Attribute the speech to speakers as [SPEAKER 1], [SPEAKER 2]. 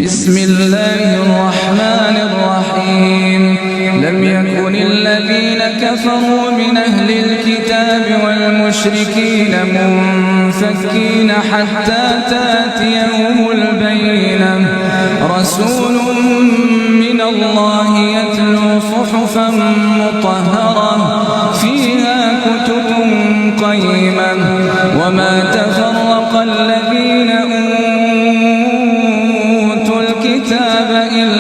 [SPEAKER 1] بسم الله الرحمن الرحيم لم يكن الذين كفروا من أهل الكتاب والمشركين منفكين حتى تأتيهم البينة رسول من الله يتلو صحفا مطهرة فيها كتب قيمة وما تفرق الذين أوتوا الكتاب إلا